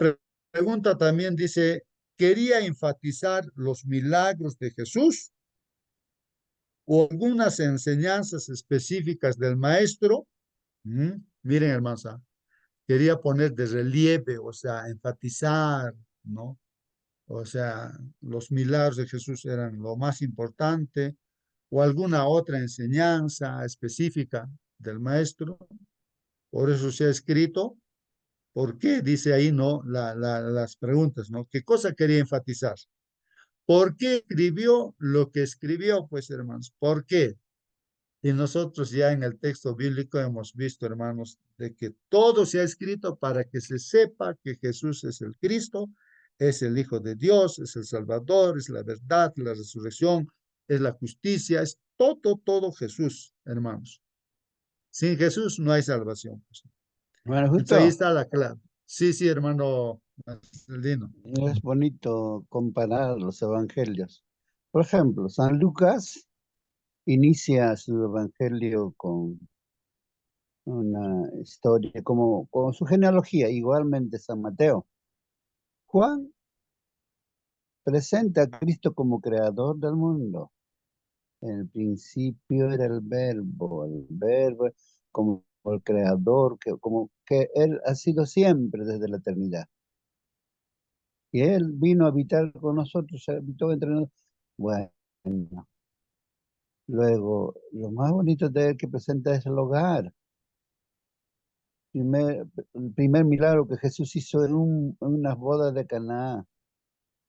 pregunta también dice, ¿quería enfatizar los milagros de Jesús o algunas enseñanzas específicas del maestro? Miren, hermanos, quería poner de relieve, o sea, enfatizar, ¿no? O sea, los milagros de Jesús eran lo más importante, o alguna otra enseñanza específica del maestro. Por eso se ha escrito. ¿Por qué? Dice ahí, ¿no? Las preguntas, ¿no? ¿Qué cosa quería enfatizar? ¿Por qué escribió lo que escribió? Pues, hermanos, ¿por qué? Y nosotros ya en el texto bíblico hemos visto, hermanos, de que todo se ha escrito para que se sepa que Jesús es el Cristo, es el Hijo de Dios, es el Salvador, es la verdad, la resurrección, es la justicia, es todo, todo Jesús, hermanos. Sin Jesús no hay salvación, pues. Bueno, Entonces ahí justo está la clave. Sí, sí, hermano Marcelino. es bonito comparar los evangelios. Por ejemplo, San Lucas inicia su evangelio con una historia, como con su genealogía, igualmente San Mateo. Juan presenta a Cristo como creador del mundo. En el principio era el verbo como el creador, como que Él ha sido siempre desde la eternidad. Y Él vino a habitar con nosotros, habitó entre nosotros. Bueno, luego, lo más bonito de Él que presenta es el hogar. El primer milagro que Jesús hizo en unas bodas de Caná.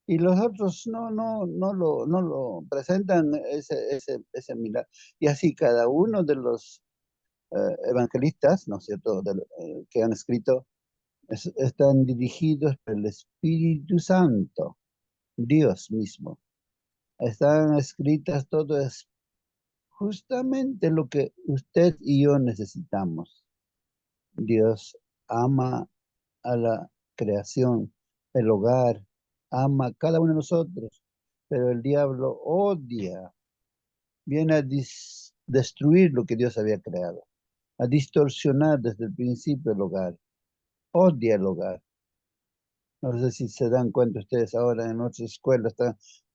Y los otros no lo presentan ese milagro. Y así cada uno de los evangelistas, ¿no es cierto?, que han escrito, están dirigidos por el Espíritu Santo, Dios mismo. Están escritas todo es justamente lo que usted y yo necesitamos. Dios ama a la creación, el hogar, ama a cada uno de nosotros, pero el diablo odia, viene a destruir lo que Dios había creado, a distorsionar desde el principio el hogar, odia el hogar. No sé si se dan cuenta ustedes ahora en nuestra escuela,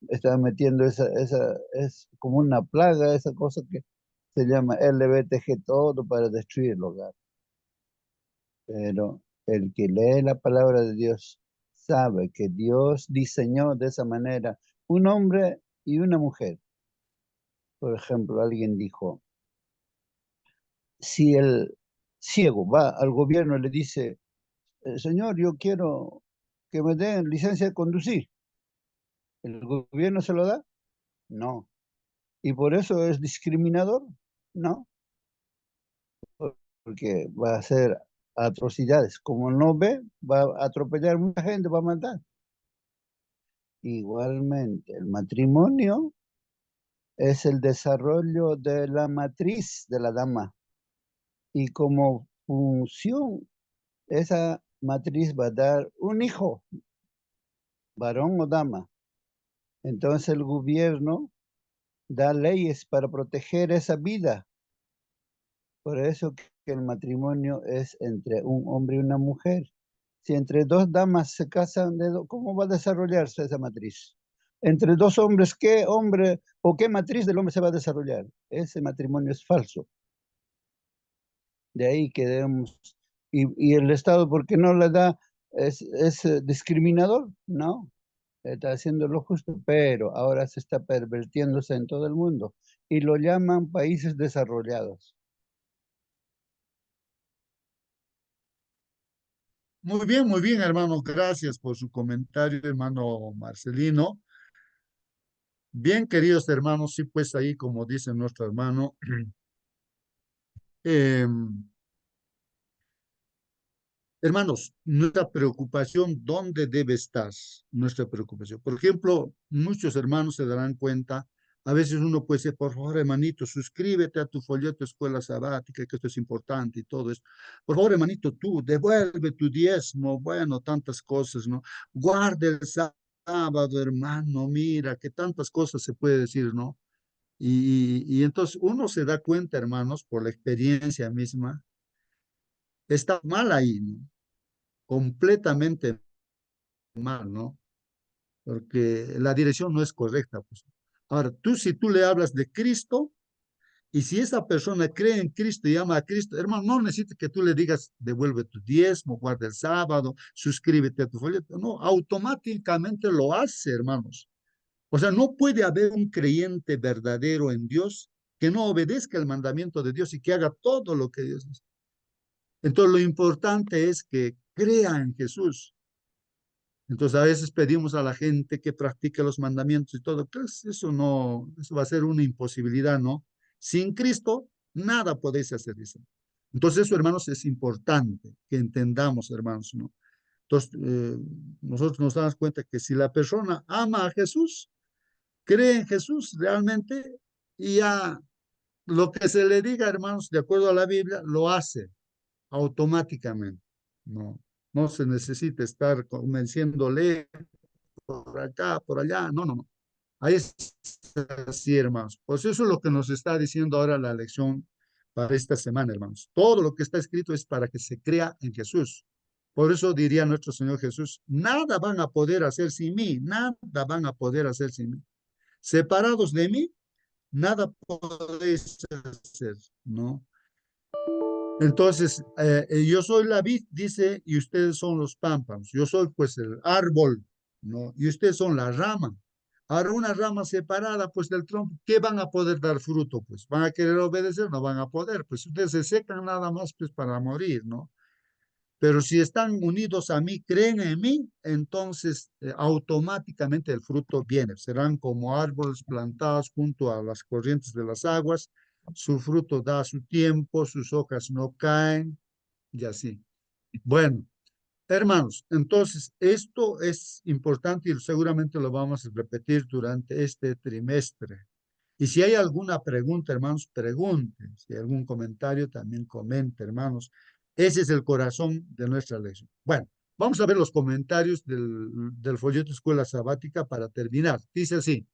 están metiendo es como una plaga, esa cosa que se llama LBTG, todo para destruir el hogar. Pero el que lee la palabra de Dios sabe que Dios diseñó de esa manera un hombre y una mujer. Por ejemplo, alguien dijo, si el ciego va al gobierno y le dice, señor, yo quiero que me den licencia de conducir, ¿el gobierno se lo da? No. ¿Y por eso es discriminador? No, porque va a hacer atrocidades. Como no ve, va a atropellar a mucha gente, va a matar. Igualmente, el matrimonio es el desarrollo de la matriz de la dama. Y como función, esa matriz va a dar un hijo, varón o dama. Entonces el gobierno da leyes para proteger esa vida. Por eso que el matrimonio es entre un hombre y una mujer. Si entre dos damas se casan, ¿cómo va a desarrollarse esa matriz? Entre dos hombres, ¿qué hombre o qué matriz del hombre se va a desarrollar? Ese matrimonio es falso. De ahí que debemos, y el Estado, ¿por qué no le da? ¿Es discriminador? No, está haciendo lo justo, pero ahora se está pervirtiéndose en todo el mundo y lo llaman países desarrollados. Muy bien, hermano. Gracias por su comentario, hermano Marcelino. Bien, queridos hermanos, sí, pues ahí, como dice nuestro hermano, hermanos, nuestra preocupación, ¿dónde debe estar nuestra preocupación? Por ejemplo, muchos hermanos se darán cuenta A veces uno puede decir, por favor, hermanito, suscríbete a tu folleto Escuela Sabática, que esto es importante y todo esto. Por favor, hermanito, tú, devuelve tu diezmo, bueno, tantas cosas, ¿no? Guarda el sábado, hermano, mira, que tantas cosas se puede decir, ¿no? Y entonces uno se da cuenta, hermanos, por la experiencia misma, está mal ahí, ¿no? Completamente mal, ¿no? Porque la dirección no es correcta, pues. Ahora, si tú le hablas de Cristo, y si esa persona cree en Cristo y ama a Cristo, hermano, no necesita que tú le digas, devuelve tu diezmo, guarda el sábado, suscríbete a tu folleto. No, automáticamente lo hace, hermanos. O sea, no puede haber un creyente verdadero en Dios que no obedezca el mandamiento de Dios y que haga todo lo que Dios dice. Entonces, lo importante es que crea en Jesús. Entonces, a veces pedimos a la gente que practique los mandamientos y todo. Pues eso no, eso va a ser una imposibilidad, ¿no? Sin Cristo, nada podéis hacer, dice. Entonces, eso, hermanos, es importante que entendamos, hermanos, ¿no? Entonces, nosotros nos damos cuenta que si la persona ama a Jesús, cree en Jesús realmente, y ya lo que se le diga, hermanos, de acuerdo a la Biblia, lo hace automáticamente. No, no se necesita estar convenciéndole por acá, por allá. No, no, no. Ahí es así, hermanos. Pues eso es lo que nos está diciendo ahora la lección para esta semana, hermanos. Todo lo que está escrito es para que se crea en Jesús. Por eso diría nuestro Señor Jesús, nada van a poder hacer sin mí, nada van a poder hacer sin mí. Separados de mí, nada podéis hacer, ¿no? Entonces, yo soy la vid, dice, y ustedes son los pámpanos. Yo soy pues el árbol, ¿no? Y ustedes son la rama. Ahora, una rama separada pues del tronco, ¿qué van a poder dar fruto? Pues van a querer obedecer, no van a poder. Pues ustedes se secan nada más pues para morir, ¿no? Pero si están unidos a mí, creen en mí, entonces automáticamente el fruto viene. Serán como árboles plantados junto a las corrientes de las aguas. Su fruto da su tiempo, sus hojas no caen y así. Bueno, hermanos, entonces esto es importante y seguramente lo vamos a repetir durante este trimestre. Y si hay alguna pregunta, hermanos, pregunten. Si hay algún comentario, también comente, hermanos. Ese es el corazón de nuestra lección. Bueno, vamos a ver los comentarios del folleto Escuela Sabática para terminar. Dice así,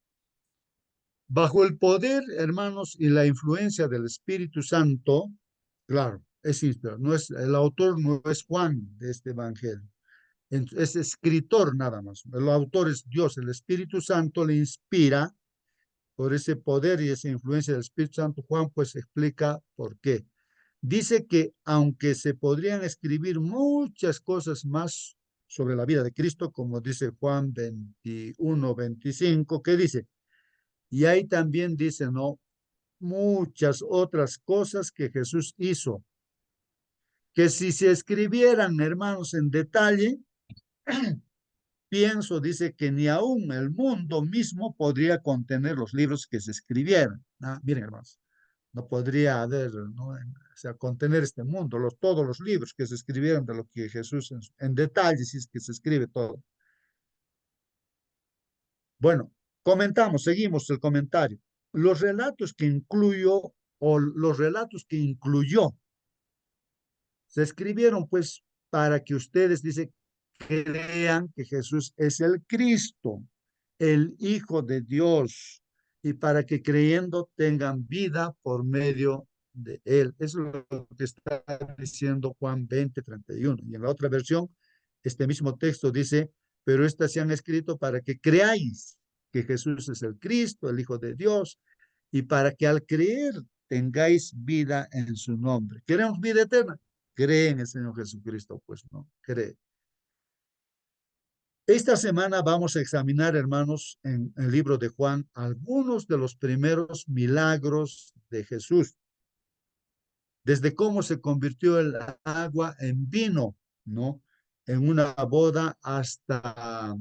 bajo el poder, hermanos, y la influencia del Espíritu Santo, claro, es inspirado. No es, el autor no es Juan de este evangelio, es escritor nada más. El autor es Dios, el Espíritu Santo le inspira por ese poder y esa influencia del Espíritu Santo. Juan pues explica por qué. Dice que aunque se podrían escribir muchas cosas más sobre la vida de Cristo, como dice Juan 21, 25, que dice, y ahí también dice, no, muchas otras cosas que Jesús hizo, que si se escribieran, hermanos, en detalle, pienso, dice que ni aún el mundo mismo podría contener los libros que se escribieran. Ah, miren, hermanos, no podría haber, ¿no? O sea, contener este mundo, todos los libros que se escribieron de lo que Jesús en detalle, si es que se escribe todo. Bueno, comentamos, seguimos el comentario. Los relatos que incluyó o los relatos que incluyó se escribieron pues para que ustedes, dice, crean que Jesús es el Cristo, el Hijo de Dios, y para que creyendo tengan vida por medio de él. Eso es lo que está diciendo Juan 20:31. Y en la otra versión, este mismo texto dice, pero estas se han escrito para que creáis que Jesús es el Cristo, el Hijo de Dios, y para que al creer tengáis vida en su nombre. ¿Queremos vida eterna? Cree en el Señor Jesucristo, pues no, cree. Esta semana vamos a examinar, hermanos, en el libro de Juan, algunos de los primeros milagros de Jesús, desde cómo se convirtió el agua en vino, ¿no? En una boda hasta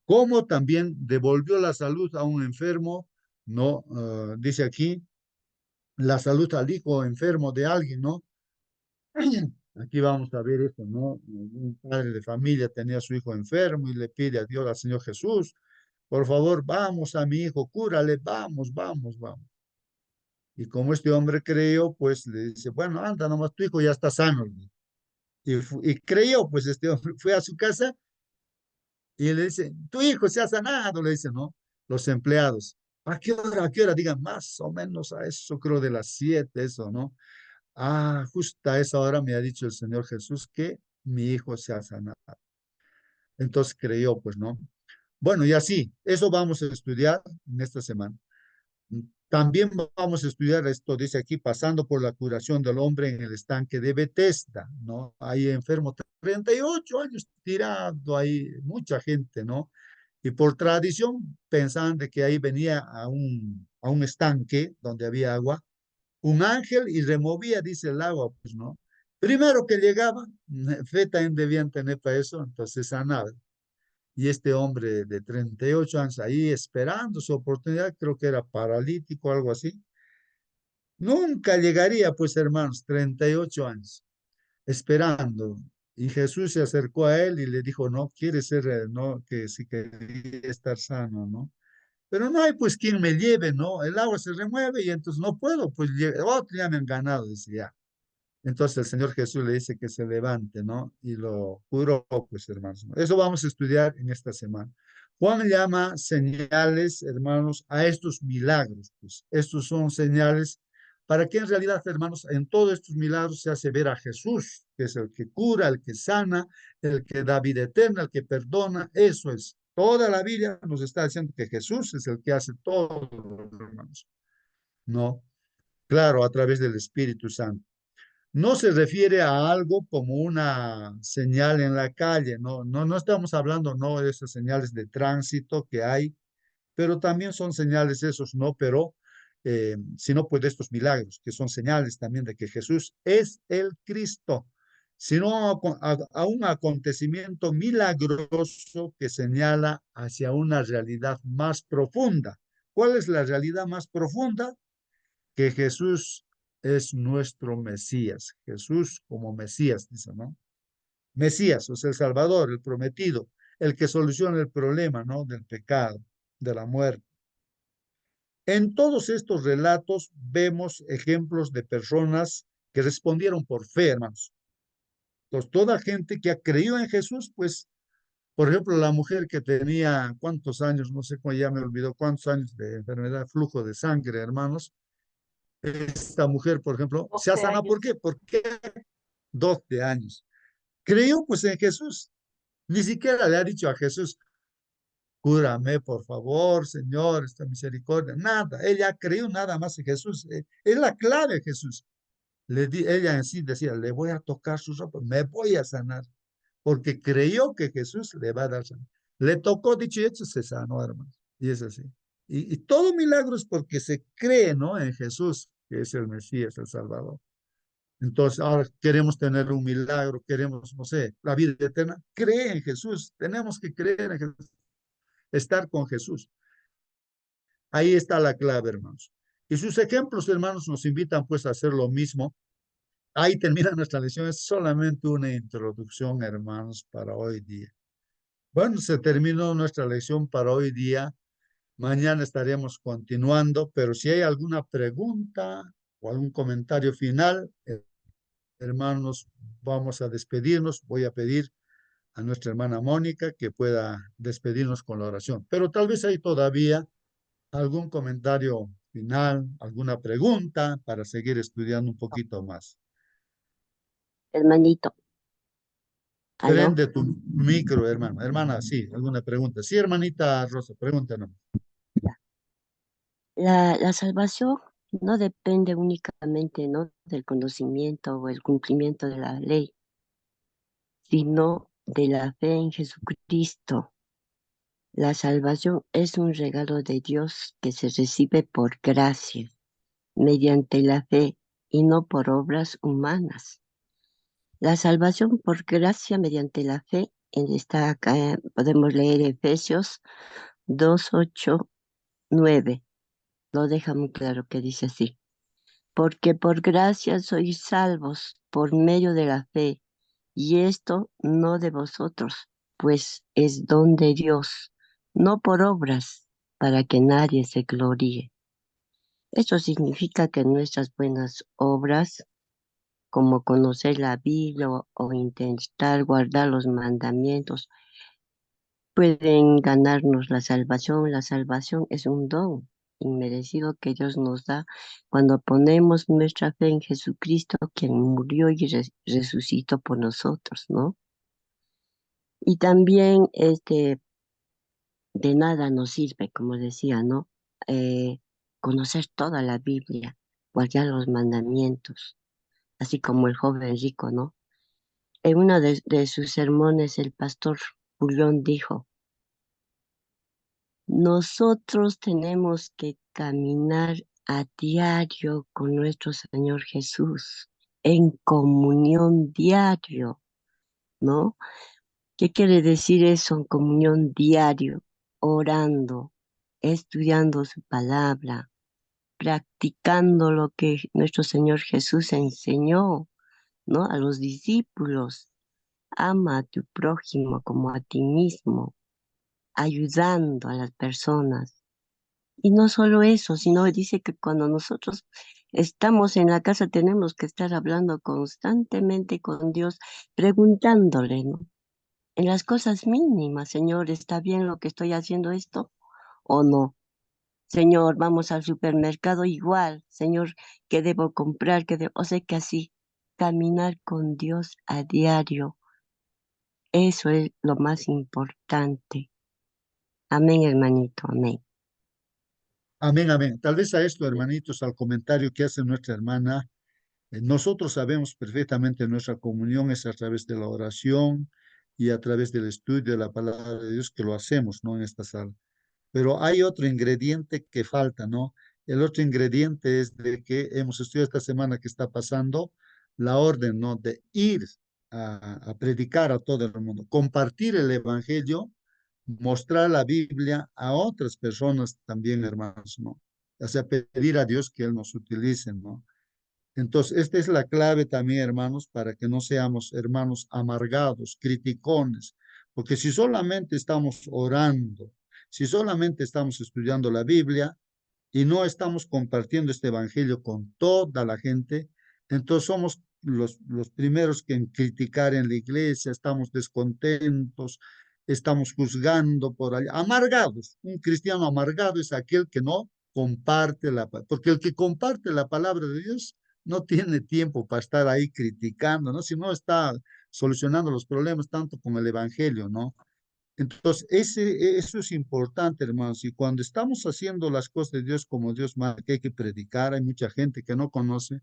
cómo también devolvió la salud a un enfermo, ¿no? Dice aquí, la salud al hijo enfermo de alguien, ¿no? Aquí vamos a ver esto, ¿no? Un padre de familia tenía a su hijo enfermo y le pide a Dios, al Señor Jesús, por favor, vamos a mi hijo, cúrale, vamos, vamos, vamos. Y como este hombre creyó, pues le dice, bueno, anda nomás, tu hijo ya está sano. Y creyó, pues este hombre fue a su casa y le dice, tu hijo se ha sanado, le dicen, ¿no? Los empleados. ¿A qué hora? ¿A qué hora? Digan, más o menos a eso, creo de las 7, eso, ¿no? Ah, justo a esa hora me ha dicho el Señor Jesús que mi hijo se ha sanado. Entonces creyó, pues, ¿no? Bueno, y así, eso vamos a estudiar en esta semana. También vamos a estudiar esto, dice aquí, pasando por la curación del hombre en el estanque de Betesda, ¿no? Ahí enfermo, 38 años tirado, ahí mucha gente, ¿no? Y por tradición pensaban de que ahí venía a un estanque donde había agua, un ángel y removía, dice el agua, pues, ¿no? Primero que llegaba, fe también debían tener para eso, entonces sanaba. Y este hombre de 38 años ahí esperando su oportunidad, creo que era paralítico o algo así, nunca llegaría, pues hermanos, 38 años, esperando. Y Jesús se acercó a él y le dijo, no, quiere ser, no, que sí quería estar sano, ¿no? Pero no hay pues quien me lleve, ¿no? El agua se remueve y entonces no puedo, pues otro ya me han ganado, decía. Entonces el Señor Jesús le dice que se levante, ¿no? Y lo curó, pues, hermanos. Eso vamos a estudiar en esta semana. Juan llama señales, hermanos, a estos milagros. Pues estos son señales para que en realidad, hermanos, en todos estos milagros se hace ver a Jesús, que es el que cura, el que sana, el que da vida eterna, el que perdona. Eso es. Toda la Biblia nos está diciendo que Jesús es el que hace todo, hermanos. No, claro, a través del Espíritu Santo. No se refiere a algo como una señal en la calle, no estamos hablando, no, de esas señales de tránsito que hay, pero también son señales esos, no, pero, sino pues de estos milagros, que son señales también de que Jesús es el Cristo, sino a un acontecimiento milagroso que señala hacia una realidad más profunda. ¿Cuál es la realidad más profunda? Que Jesús es nuestro Mesías. Jesús como Mesías, dice, ¿no? Mesías, o sea, el Salvador, el prometido, el que soluciona el problema, ¿no? Del pecado, de la muerte. En todos estos relatos vemos ejemplos de personas que respondieron por fe, hermanos. Entonces, toda gente que ha creído en Jesús, pues, por ejemplo, la mujer que tenía cuántos años, no sé cómo ya me olvidó, cuántos años de enfermedad, flujo de sangre, hermanos. Esta mujer, por ejemplo, se ha 12 sanado. ¿Por años. qué? Porque 12 años. Creyó pues en Jesús. Ni siquiera le ha dicho a Jesús, cúrame, por favor, Señor, esta misericordia. Nada, ella creyó nada más en Jesús. Es la clave, Jesús. Ella en sí decía, le voy a tocar su ropa, me voy a sanar, porque creyó que Jesús le va a dar sanidad. Le tocó, dicho y hecho, se sanó, hermano. Y es así. Y todo milagro es porque se cree, ¿no? En Jesús, que es el Mesías, el Salvador. Entonces, ahora queremos tener un milagro, queremos, no sé, la vida eterna. Cree en Jesús, tenemos que creer en Jesús, estar con Jesús. Ahí está la clave, hermanos. Y sus ejemplos, hermanos, nos invitan pues a hacer lo mismo. Ahí termina nuestra lección, es solamente una introducción, hermanos, para hoy día. Bueno, se terminó nuestra lección para hoy día. Mañana estaremos continuando, pero si hay alguna pregunta o algún comentario final, hermanos, vamos a despedirnos. Voy a pedir a nuestra hermana Mónica que pueda despedirnos con la oración. Pero tal vez hay todavía algún comentario final, alguna pregunta para seguir estudiando un poquito más. Hermanito, aló. Prende tu micro, hermano. Hermana, sí, alguna pregunta. Sí, hermanita Rosa, pregúntanos. La salvación no depende únicamente, ¿no?, del conocimiento o el cumplimiento de la ley, sino de la fe en Jesucristo. La salvación es un regalo de Dios que se recibe por gracia, mediante la fe y no por obras humanas. La salvación por gracia mediante la fe, está acá, podemos leer Efesios 2, 8, 9. Lo deja muy claro que dice así. Porque por gracia sois salvos por medio de la fe, y esto no de vosotros, pues es don de Dios, no por obras, para que nadie se gloríe. Esto significa que nuestras buenas obras, como conocer la Biblia o intentar guardar los mandamientos, pueden ganarnos la salvación. La salvación es un don inmerecido que Dios nos da cuando ponemos nuestra fe en Jesucristo, quien murió y resucitó por nosotros, ¿no? Y también de nada nos sirve, como decía, ¿no? Conocer toda la Biblia, guardar los mandamientos, así como el joven rico, ¿no? En uno de sus sermones, el pastor Julián dijo: nosotros tenemos que caminar a diario con nuestro Señor Jesús, en comunión diario, ¿no? ¿Qué quiere decir eso? En comunión diario, orando, estudiando su palabra, practicando lo que nuestro Señor Jesús enseñó, ¿no? A los discípulos. Ama a tu prójimo como a ti mismo, ayudando a las personas. Y no solo eso, sino dice que cuando nosotros estamos en la casa tenemos que estar hablando constantemente con Dios, preguntándole, ¿no? En las cosas mínimas: Señor, ¿está bien lo que estoy haciendo esto o no? Señor, vamos al supermercado igual. Señor, ¿qué debo comprar? O sea que así, caminar con Dios a diario, eso es lo más importante. Amén, hermanito, amén. Amén, amén. Tal vez a esto, hermanitos, al comentario que hace nuestra hermana, nosotros sabemos perfectamente nuestra comunión es a través de la oración y a través del estudio de la palabra de Dios que lo hacemos, ¿no? En esta sala. Pero hay otro ingrediente que falta, ¿no? El otro ingrediente es de que hemos estudiado esta semana que está pasando la orden, ¿no? De ir a predicar a todo el mundo, compartir el evangelio, mostrar la Biblia a otras personas también, hermanos, ¿no? O sea, pedir a Dios que Él nos utilice, ¿no? Entonces, esta es la clave también, hermanos, para que no seamos hermanos amargados, criticones, porque si solamente estamos orando, si solamente estamos estudiando la Biblia y no estamos compartiendo este evangelio con toda la gente, entonces somos los primeros que en criticar en la iglesia, estamos descontentos, estamos juzgando por allá, amargados. Un cristiano amargado es aquel que no comparte porque el que comparte la palabra de Dios no tiene tiempo para estar ahí criticando, ¿no? Si no está solucionando los problemas tanto con el evangelio, ¿no? Entonces, eso es importante, hermanos. Y cuando estamos haciendo las cosas de Dios como Dios manda, que hay que predicar, hay mucha gente que no conoce.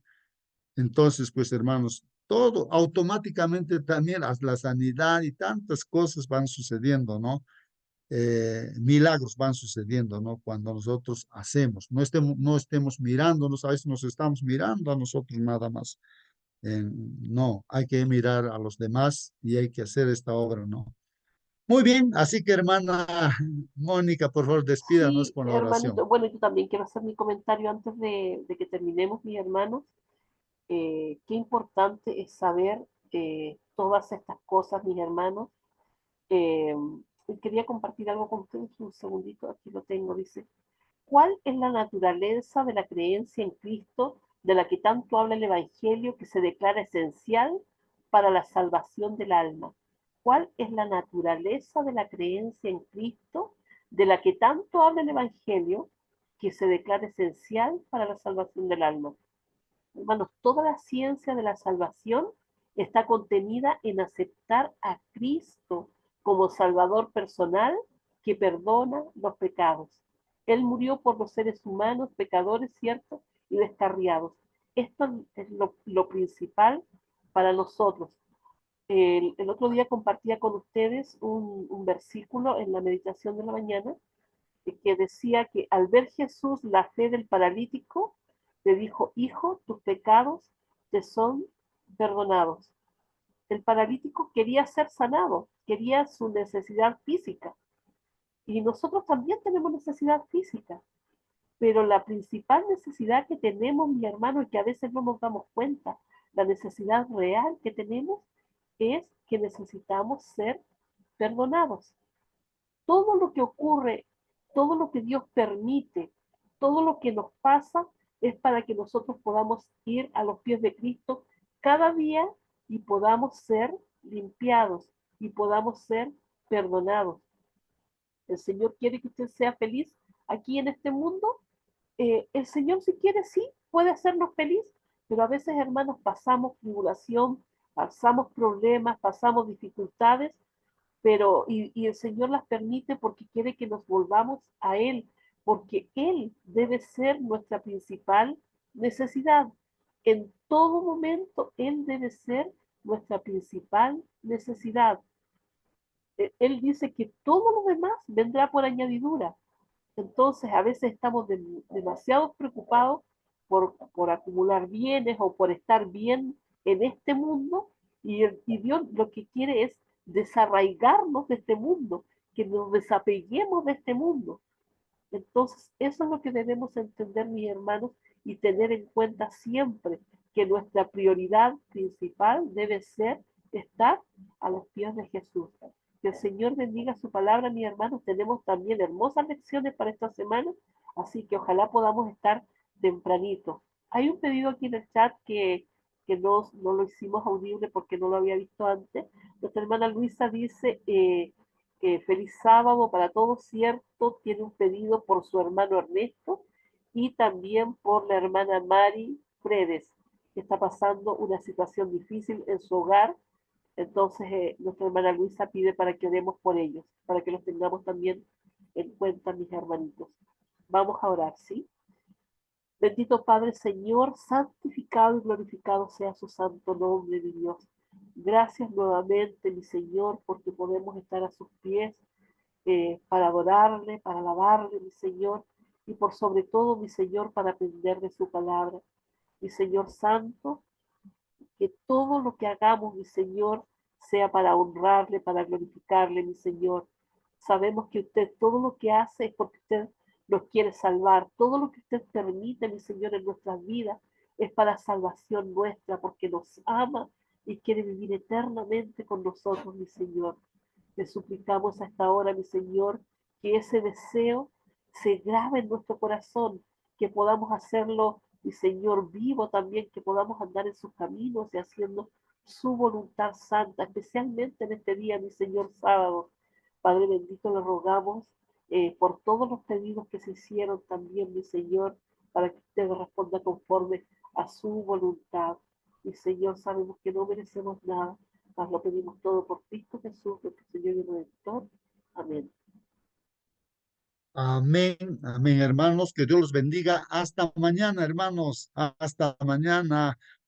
Entonces, pues, hermanos, todo automáticamente también la sanidad y tantas cosas van sucediendo, ¿no? Milagros van sucediendo, ¿no? Cuando nosotros hacemos, no estemos mirándonos, a veces nos estamos mirando a nosotros nada más. No, hay que mirar a los demás y hay que hacer esta obra, ¿no? Muy bien, así que hermana Mónica, por favor, despídanos Sí, con la oración. hermanito, bueno, yo también quiero hacer mi comentario antes de que terminemos, mis hermanos. Qué importante es saber todas estas cosas, mis hermanos. Eh, Quería compartir algo con ustedes, un segundito, aquí lo tengo, dice: ¿cuál es la naturaleza de la creencia en Cristo de la que tanto habla el Evangelio, que se declara esencial para la salvación del alma? ¿Cuál es la naturaleza de la creencia en Cristo de la que tanto habla el Evangelio, que se declara esencial para la salvación del alma? Hermanos, toda la ciencia de la salvación está contenida en aceptar a Cristo como Salvador personal que perdona los pecados. Él murió por los seres humanos, pecadores, ¿cierto? Y descarriados. Esto es lo principal para nosotros. El otro día compartía con ustedes un versículo en la meditación de la mañana que decía que al ver Jesús la fe del paralítico, le dijo: hijo, tus pecados te son perdonados. El paralítico quería ser sanado, quería su necesidad física. Y nosotros también tenemos necesidad física, pero la principal necesidad que tenemos, mi hermano, y que a veces no nos damos cuenta, la necesidad real que tenemos es que necesitamos ser perdonados. todo lo que ocurre, todo lo que Dios permite, todo lo que nos pasa es para que nosotros podamos ir a los pies de Cristo cada día y podamos ser limpiados y podamos ser perdonados. El Señor quiere que usted sea feliz aquí en este mundo. El Señor, si quiere, sí, puede hacernos feliz, pero a veces, hermanos, pasamos tribulación, pasamos problemas, pasamos dificultades, pero y el Señor las permite porque quiere que nos volvamos a Él, porque Él debe ser nuestra principal necesidad. En todo momento, Él debe ser nuestra principal necesidad. Él dice que todo lo demás vendrá por añadidura. Entonces, a veces estamos demasiado preocupados por acumular bienes o por estar bien en este mundo y Dios lo que quiere es desarraigarnos de este mundo, que nos desapeguemos de este mundo. Entonces, eso es lo que debemos entender, mis hermanos, y tener en cuenta siempre que nuestra prioridad principal debe ser estar a los pies de Jesús. Que el Señor bendiga su palabra, mis hermanos. Tenemos también hermosas lecciones para esta semana, así que ojalá podamos estar tempranito. Hay un pedido aquí en el chat que no lo hicimos audible porque no lo había visto antes. Nuestra hermana Luisa dice, feliz sábado para todos, cierto, tiene un pedido por su hermano Ernesto y también por la hermana Mari Fredes, que está pasando una situación difícil en su hogar. Entonces, nuestra hermana Luisa pide para que oremos por ellos, para que los tengamos también en cuenta, mis hermanitos. Vamos a orar, ¿sí? Bendito Padre, Señor, santificado y glorificado sea su santo nombre, mi Dios. Gracias nuevamente, mi Señor, porque podemos estar a sus pies para adorarle, para alabarle, mi Señor, y por sobre todo, mi Señor, para aprender de su palabra. Mi Señor Santo, que todo lo que hagamos, mi Señor, sea para honrarle, para glorificarle, mi Señor. Sabemos que usted todo lo que hace es porque usted nos quiere salvar. Todo lo que usted permite, mi Señor, en nuestras vidas es para salvación nuestra, porque nos ama y quiere vivir eternamente con nosotros, mi Señor. Le suplicamos a esta hora, mi Señor, que ese deseo se grabe en nuestro corazón, que podamos hacerlo, mi Señor, vivo también, que podamos andar en sus caminos y haciendo su voluntad santa, especialmente en este día, mi Señor, sábado. Padre bendito, le rogamos por todos los pedidos que se hicieron también, mi Señor, para que usted responda conforme a su voluntad. Mi Señor, sabemos que no merecemos nada, mas lo pedimos todo por Cristo Jesús, nuestro Señor y Redentor. Amén. Amén, amén, hermanos. Que Dios los bendiga. Hasta mañana, hermanos. Hasta mañana.